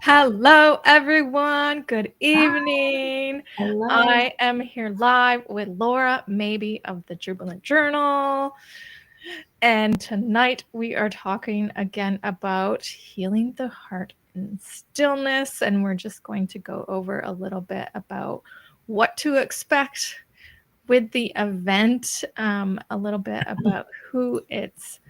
Hello, everyone. Good Hi, evening. hello. I am here live with Laura, maybe of the Jubilant Journal. And tonight we are talking again about healing the heart in stillness. And we're just going to go over a little bit about what to expect with the event, a little bit about who it's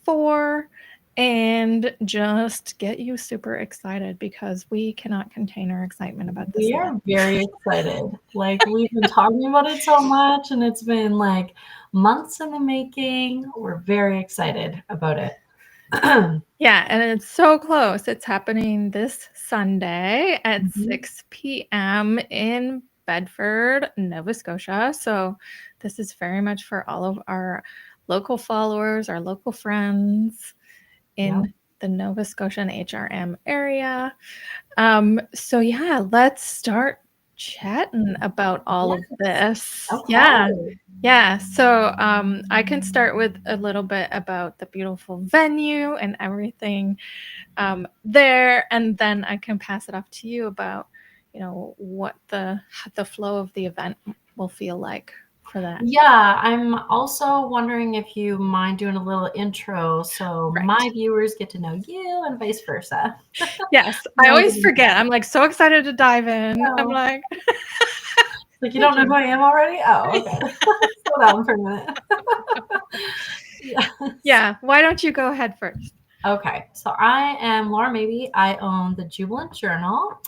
for, and just get you super excited because we cannot contain our excitement about this We event. are very excited. We've been talking about it so much, and it's been months in the making. We're very excited about it. Yeah, and it's so close. It's happening this Sunday at Mhm. 6 p.m. in Bedford, Nova Scotia. So, this is very much for all of our local followers, our local friends Yep. in the Nova Scotia and HRM area. So yeah, let's start chatting about all Yeah. of this. Yeah. Okay. Yeah. So I can start with a little bit about the beautiful venue and everything there, and then I can pass it off to you about, what the flow of the event will feel like for that. Yeah, I'm also wondering if you mind doing a little intro so Right. my viewers get to know you and vice versa. Yes. I No, always forget. I'm like so excited to dive in. I'm no. like, You don't thank know you. who I am already? Oh, okay. Slow down for a minute. Yes. Yeah. Why don't you go ahead first? Okay, so I am Laura Maybe. I own the Jubilant Journal,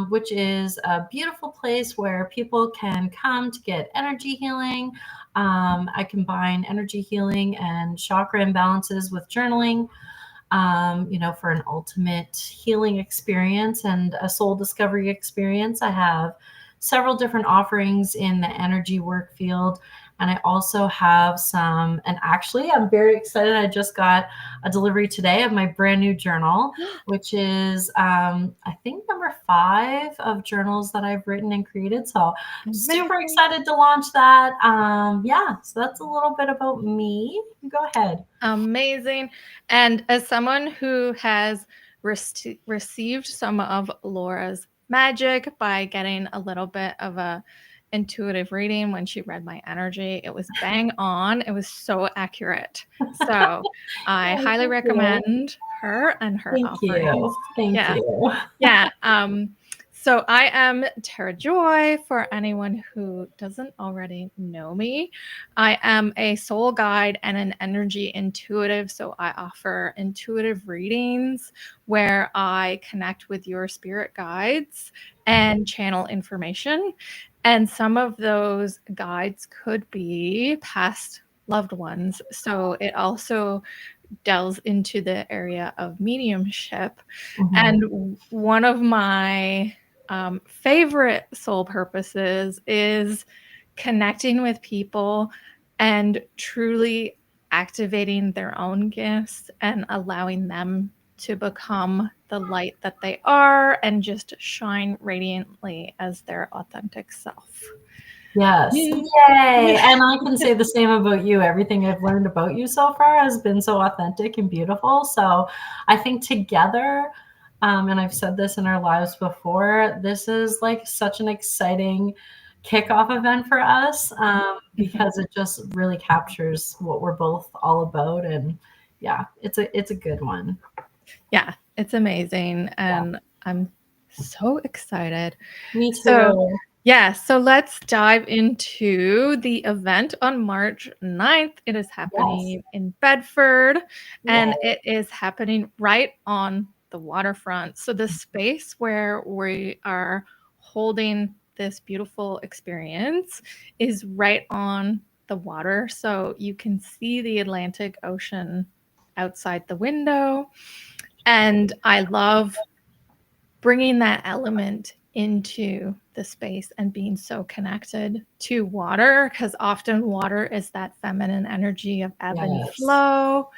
which is a beautiful place where people can come to get energy healing. I combine energy healing and chakra imbalances with journaling, for an ultimate healing experience and a soul discovery experience. I have several different offerings in the energy work field. And I also have some, and actually, I'm very excited. I just got a delivery today of my brand new journal, which is, I think, number 5 of journals that I've written and created. So, super Amazing. excited to launch that. Yeah, so that's a little bit about me. Go ahead. Amazing. And as someone who has received some of Laura's magic by getting a little bit of a intuitive reading when she read my energy, it was bang on. It was so accurate. So I Oh, highly thank you. recommend her and her Thank you. offerings. Thank Yeah. you. Yeah. So I am Tara Joy for anyone who doesn't already know me. I am a soul guide and an energy intuitive. So I offer intuitive readings where I connect with your spirit guides and channel information. And some of those guides could be past loved ones. So it also delves into the area of mediumship. Mhm. And one of my favorite soul purposes is connecting with people and truly activating their own gifts and allowing them to become the light that they are and just shine radiantly as their authentic self. Yes. Mm. Yay. And I can say the same about you. Everything I've learned about you so far has been so authentic and beautiful. So I think together, and I've said this in our lives before, this is like such an exciting kickoff event for us, because it just really captures what we're both all about. And yeah, it's a good one. Yeah, it's amazing. Yeah. And I'm so excited. Me So, too. yeah, so let's dive into the event on March 9th. It is Yes. happening in Bedford and Yay. it is happening right on the waterfront. So, the space where we are holding this beautiful experience is right on the water. So, you can see the Atlantic Ocean outside the window. And I love bringing that element into the space and being so connected to water because often water is that feminine energy of ebb and Yes. flow,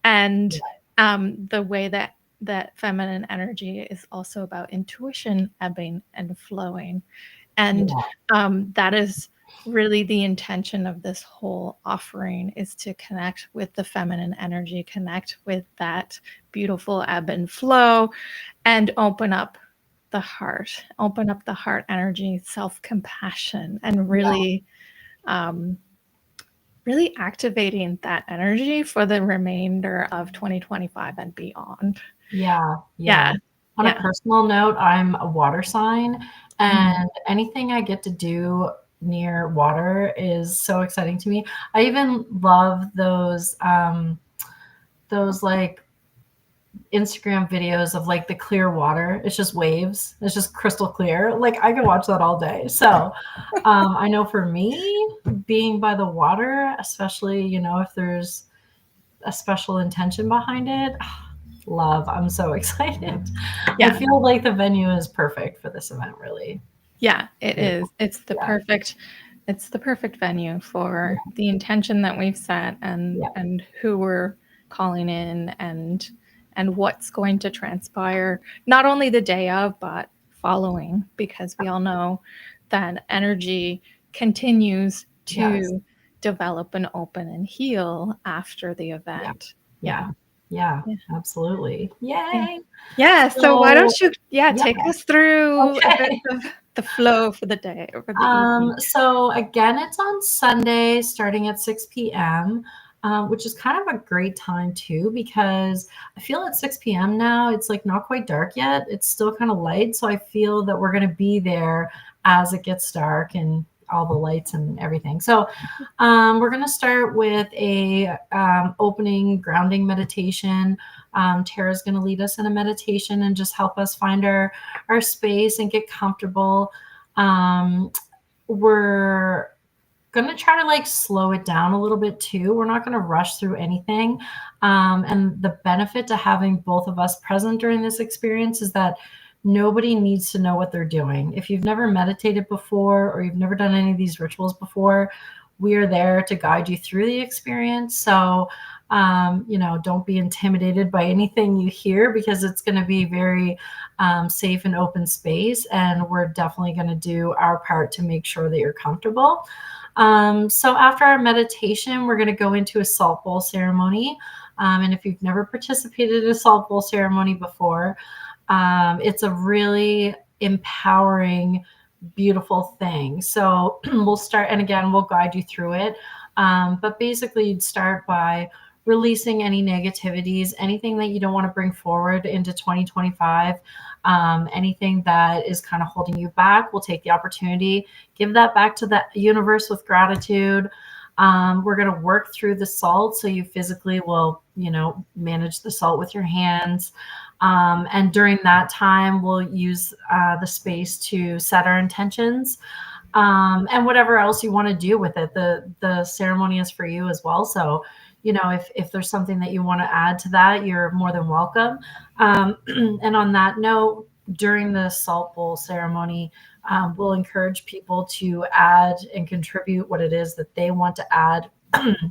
and the way that feminine energy is also about intuition ebbing and flowing, and Yeah. that is really the intention of this whole offering is to connect with the feminine energy, connect with that beautiful ebb and flow, and open up the heart energy, self-compassion, and Yeah, um, really activating that energy for the remainder of 2025 and beyond. yeah, yeah. Yeah. On a Yeah. personal note, I'm a water sign, Mm. and anything I get to do near water is so exciting to me. I even love those like Instagram videos of like the clear water. It's just waves. It's just crystal clear. Like I can watch that all day. So I know for me, being by the water, especially, if there's a special intention behind it, love. I'm so excited. I Yeah. feel like the venue is perfect for this event, really. Yeah, it is. Beautiful. Yeah. It's the perfect venue for the intention that we've set, Yeah. and who we're calling in, and what's going to transpire not only the day of but following, because we all know that energy continues Yes. to develop and open and heal after the Yeah. event. Yeah. Yeah. Yeah. Yeah. Absolutely. Yeah. Yay. Yeah, so why So, don't you, yeah, yeah. take us through a bit Okay. of the flow for the day or for the evening. So again, it's on Sunday starting at 6 p.m., which is kind of a great time too, because I feel at 6 p.m. now, it's like not quite dark yet. It's still kind of light. So I feel that we're going to be there as it gets dark and all the lights and everything. So we're going to start with a opening grounding meditation. Tara's going to lead us in a meditation and just help us find our space and get comfortable. Um, we're going to try to like slow it down a little bit too. We're not going to rush through anything. And the benefit to having both of us present during this experience is that nobody needs to know what they're doing. If you've never meditated before or you've never done any of these rituals before, we are there to guide you through the experience. So, don't be intimidated by anything you hear, because it's going to be very safe and open space. And we're definitely going to do our part to make sure that you're comfortable. So after our meditation, we're going to go into a salt bowl ceremony. And if you've never participated in a salt bowl ceremony before, it's a really empowering, beautiful thing. So we'll start, and again, we'll guide you through it. But basically, you'd start by releasing any negativities, anything that you don't want to bring forward into 2025, anything that is kind of holding you back. We'll take the opportunity, give that back to the universe with gratitude. We're going to work through the salt. So you physically will, manage the salt with your hands. And during that time, we'll use the space to set our intentions, and whatever else you want to do with it. The ceremony is for you as well. So, if there's something that you want to add to that, you're more than welcome. And on that note, during the salt bowl ceremony, we'll encourage people to add and contribute what it is that they want to add,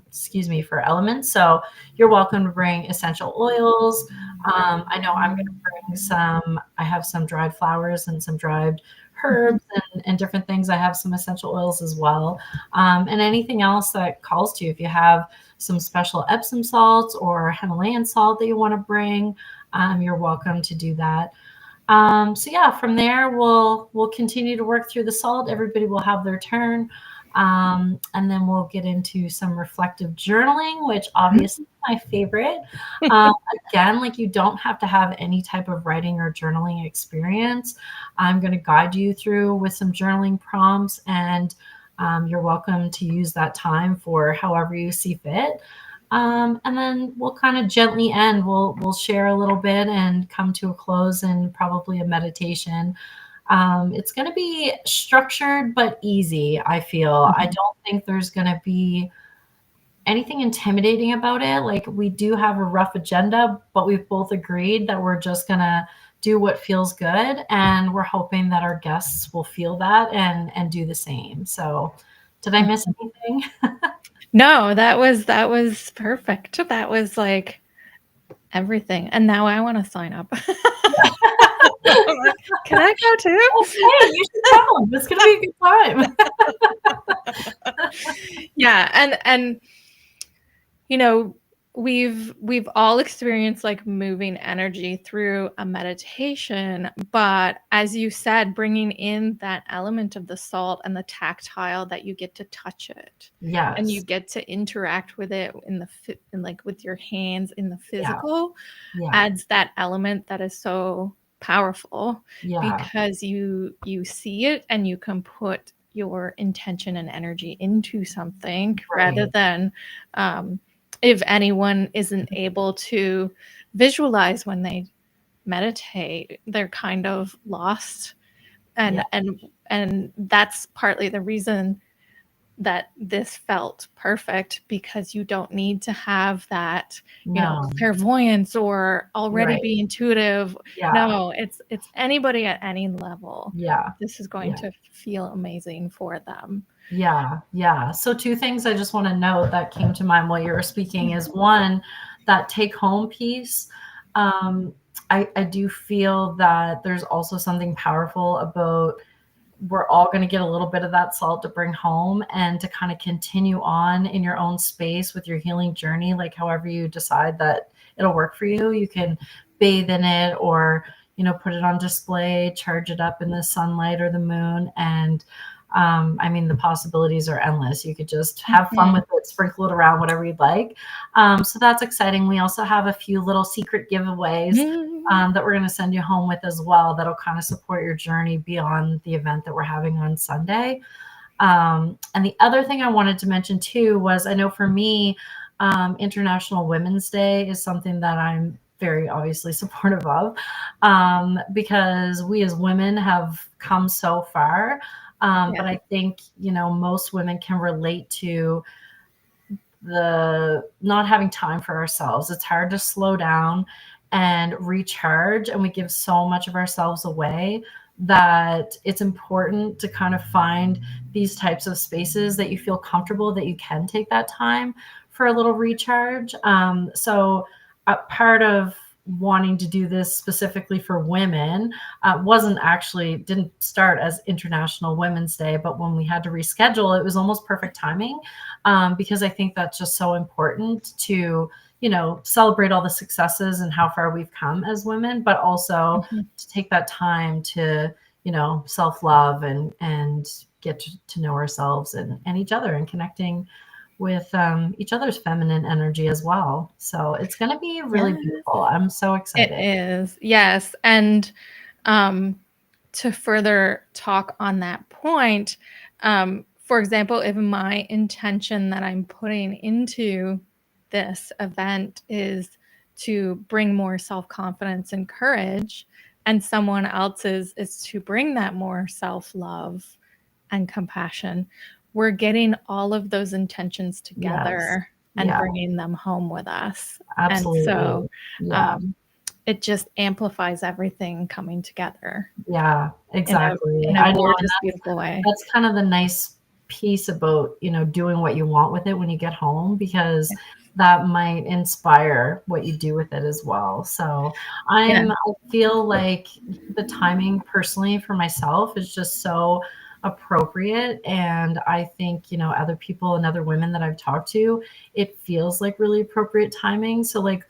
excuse me, for elements. So you're welcome to bring essential oils. I know I'm going to bring I have some dried flowers and some dried herbs and different things. I have some essential oils as well. And anything else that calls to you. If you have some special Epsom salts or Himalayan salt that you want to bring, you're welcome to do that. So yeah, from there we'll continue to work through the salt. Everybody will have their turn. And then we'll get into some reflective journaling, which obviously is my favorite. Um, Again, like you don't have to have any type of writing or journaling experience. I'm going to guide you through with some journaling prompts, and you're welcome to use that time for however you see fit. And then we'll kind of gently end. We'll share a little bit and come to a close, and probably a meditation. It's going to be structured but easy, I feel. I don't think there's going to be anything intimidating about it. Like, we do have a rough agenda, but we've both agreed that we're just going to do what feels good. And we're hoping that our guests will feel that and do the same. So, did I miss anything? No, that was perfect. That was like everything. And now I want to sign up. I'm like, can I go too? Okay, you should come. It's going to be a good time. Yeah, and you know, we've all experienced like moving energy through a meditation, but as you said, bringing in that element of the salt and the tactile, that you get to touch it and you Yes. get to interact with it in in like with your hands in the Yeah. physical, Yeah. adds that element that is so powerful, Yeah. because you see it and you can put your intention and energy into something, rather Right. than if anyone isn't able to visualize when they meditate, they're kind of lost. Yeah. And that's partly the reason that this felt perfect, because you don't need to have that, No. clairvoyance or already Right. be intuitive. Yeah. No, it's anybody at any level. Yeah. This is going Yeah. to feel amazing for them. Yeah, yeah. So two things I just want to note that came to mind while you were speaking is one, that take home piece. Um, I do feel that there's also something powerful about we're all going to get a little bit of that salt to bring home and to kind of continue on in your own space with your healing journey, like however you decide that it'll work for you. You can bathe in it, or put it on display, charge it up in the sunlight or the moon. And I mean, the possibilities are endless. You could just have fun Mhm. with it, sprinkle it around, whatever you'd like. So that's exciting. We also have a few little secret giveaways Mm. that we're going to send you home with as well, that'll kind of support your journey beyond the event that we're having on Sunday. And the other thing I wanted to mention too was, I know for me, International Women's Day is something that I'm very obviously supportive of, because we as women have come so far. Yeah. But I think, most women can relate to the not having time for ourselves. It's hard to slow down and recharge, and we give so much of ourselves away that it's important to kind of find these types of spaces that you feel comfortable, that you can take that time for a little recharge. So part of wanting to do this specifically for women didn't start as International Women's Day, but when we had to reschedule, it was almost perfect timing, because I think that's just so important to, celebrate all the successes and how far we've come as women, but also Mhm. to take that time to, self-love and get to know ourselves and each other, and connecting with each other's feminine energy as well. So it's going to be really Yes, beautiful. I'm so it excited. is. Yes. And um, to further talk on that point, for example, if my intention that I'm putting into this event is to bring more self-confidence and courage, and someone else's is to bring that more self-love and compassion, we're getting all of those intentions Yes. together and Yeah, bringing them home with us. And so absolutely. Yeah. um, it just amplifies everything coming together Yeah, in exactly. a I know, and gorgeous, beautiful way. that's kind of the nice piece about, doing what you want with it when you get home, because that might inspire what you do with it as well. So Yeah. I feel like the timing personally for myself is just so appropriate. And I think, other people and other women that I've talked to, it feels like really appropriate timing. So like,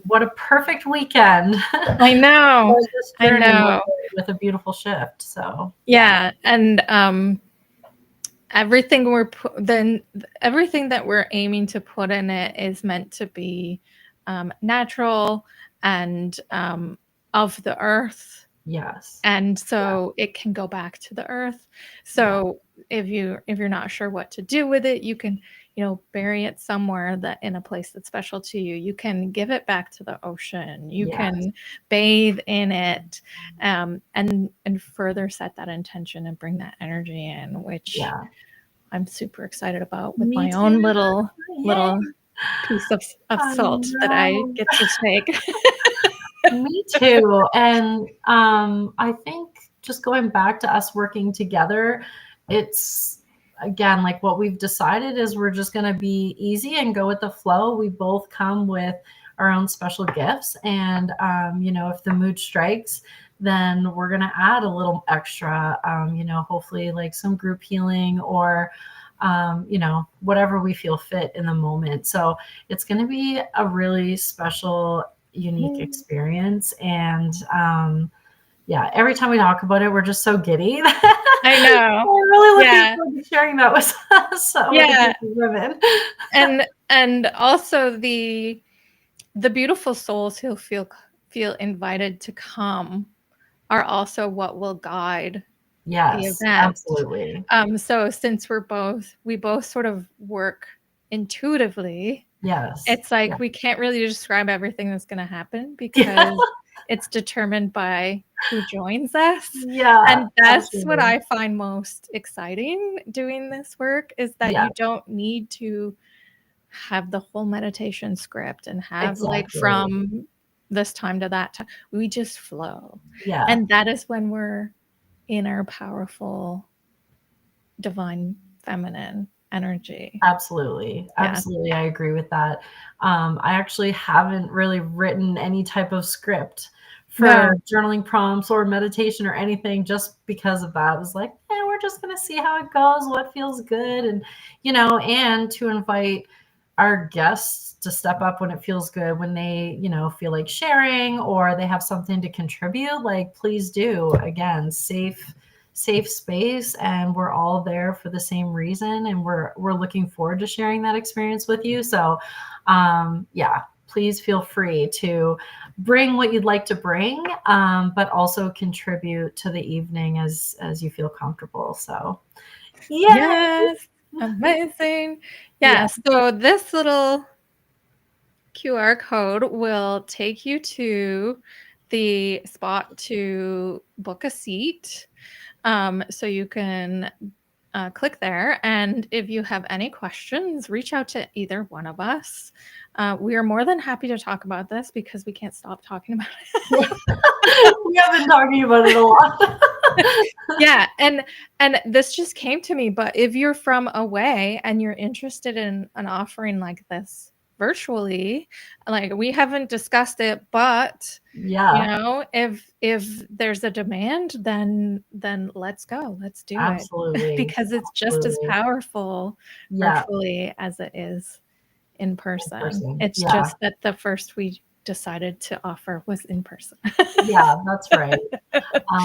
what a perfect weekend I know. for this I journey know. with a beautiful shift. So yeah. Yeah. And everything that we're aiming to put in it is meant to be natural and of the earth, Yes. and Yeah. so it can go back to the earth. Yeah. So if you're not sure what to do with it, you can bury it somewhere, that in a place that's special to you. You can give it back to the ocean. You Yes. can bathe in it, and further set that intention and bring that energy in, which Yeah. I'm super excited about, with Me my own too. little Yay. piece of I salt that I know. get to take. Me too. And I think just going back to us working together, it's again like what we've decided is we're just going to be easy and go with the flow. We both come with our own special gifts. And, if the mood strikes, then we're going to add a little extra, hopefully like some group healing, or whatever we feel fit in the moment. So it's going to be a really special, unique experience. And yeah, every time we talk about it, we're just so giddy. I know. I'm really looking Yeah. forward to sharing that with us, with a Yeah. group of women. And also the beautiful souls who feel invited to come are also what will guide the Yes, event. absolutely. So since we both sort of work intuitively, Yes. it's like Yeah. we can't really describe everything that's going to happen because it's determined by who joins us. Yeah, And that's what absolutely. I find most exciting doing this work, is that Yeah, you don't need to have the whole meditation script and have like exactly. from this time to that time. We just flow. Yeah, And that is when we're in our powerful divine feminine energy. absolutely. Yeah. Absolutely. I agree with that. I actually haven't really written any type of script for No. journaling prompts or meditation or anything just because of that. I was like, yeah, we're just going to see how it goes, what feels good. And to invite our guests to step up when it feels good, when they, feel like sharing or they have something to contribute, like please do. Again, safe space, and we're all there for the same reason, and we're looking forward to sharing that experience with you. So yeah, please feel free to bring what you'd like to bring, but also contribute to the evening as you feel comfortable. So yeah. Yes. Amazing. Yeah, Yeah. So this little QR code will take you to the spot to book a seat. So you can click there. And if you have any questions, reach out to either one of us. We are more than happy to talk about this because we can't stop talking about it. we have been talking about it a lot. Yeah, and this just came to me, but if you're from away and you're interested in an offering like this virtually, like we haven't discussed it, but Yeah, if there's a demand, then let's go. Let's do it. absolutely. Because it's just as Absolutely. powerful Yeah, virtually as it is in in person. person. It's Yeah. just that the first we decided to offer was in person. Yeah, that's right.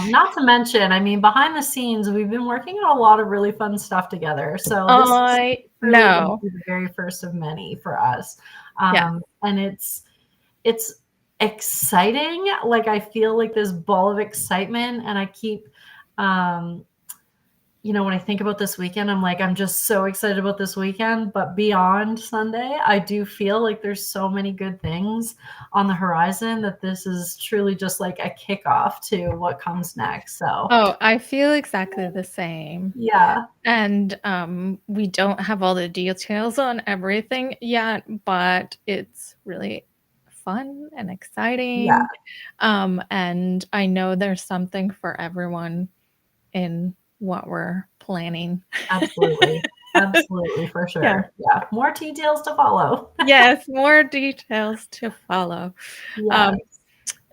Not to mention, I mean, behind the scenes, we've been working on a lot of really fun stuff together. So this is I truly going to know. be the very first of many for us. Yeah. And it's exciting. Like I feel like this ball of excitement, and I keep um, when I think about this weekend, I'm like, I'm just so excited about this weekend. But beyond Sunday, I do feel like there's so many good things on the horizon that this is truly just like a kickoff to what comes next. So, Oh, I feel exactly the same. yeah, And we don't have all the details on everything yet, but it's really fun and yeah, exciting. And I know there's something for everyone in what we're planning. absolutely. Absolutely, for Yeah. sure. Yeah, more details to follow. Yes, more details to follow. Yeah, Um,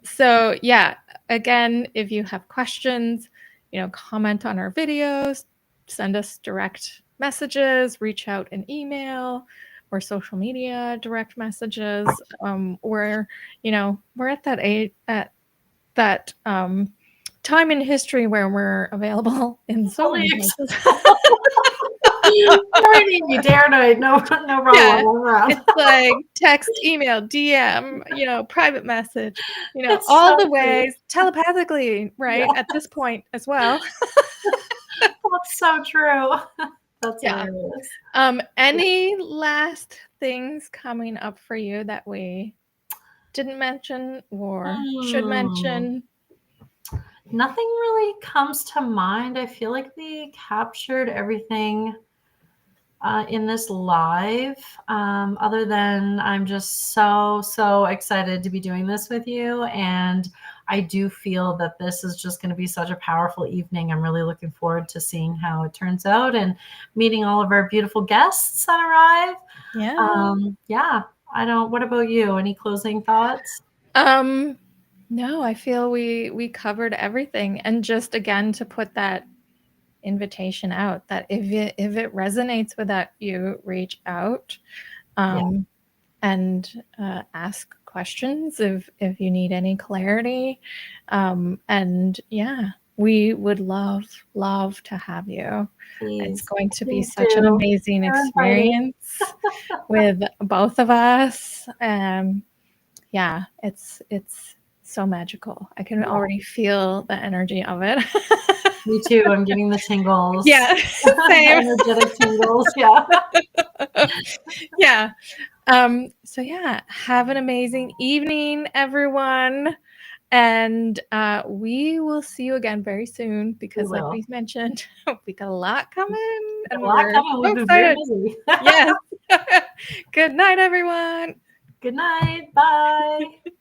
so yeah, again, if you have questions, comment on our videos, send us direct messages, reach out an email or social media direct messages. We're at that age, at that time in history where we're available in so fully many places. acceptable. Whenever you need me, day or night, no problem. Yeah. I'm around. It's like text, email, DM, private message, It's all so the sweet. ways telepathically, Yeah, right? At this point as well. that's so true. That's Yeah. hilarious. Any last things coming up for you that we didn't mention or should Hmm. mention? Nothing really comes to mind. I feel like we captured everything in this live, other than I'm just so excited to be doing this with you. And I do feel that this is just going to be such a powerful evening. I'm really looking forward to seeing how it turns out and meeting all of our beautiful guests that arrive. Yeah. Yeah, what about you? Any closing thoughts? Um, no, I feel we covered everything. And just again to put that invitation out that if it resonates with that, you reach out, and ask questions if you need any clarity, and yeah, we would love to have you. It's Please, going to be please such an do. amazing You're invited. experience with both of us. Yeah, it's so magical. I can Yeah, already feel the energy of it. me too. I'm getting the tingles, Yeah, the same. energetic tingles. Yeah. Yeah. So yeah, have an amazing evening, everyone. And we will see you again very soon We because, like will. we mentioned, we got a lot coming A and lot we're coming. so We've been very excited. busy. Yes. Good night, everyone. Good night. Bye.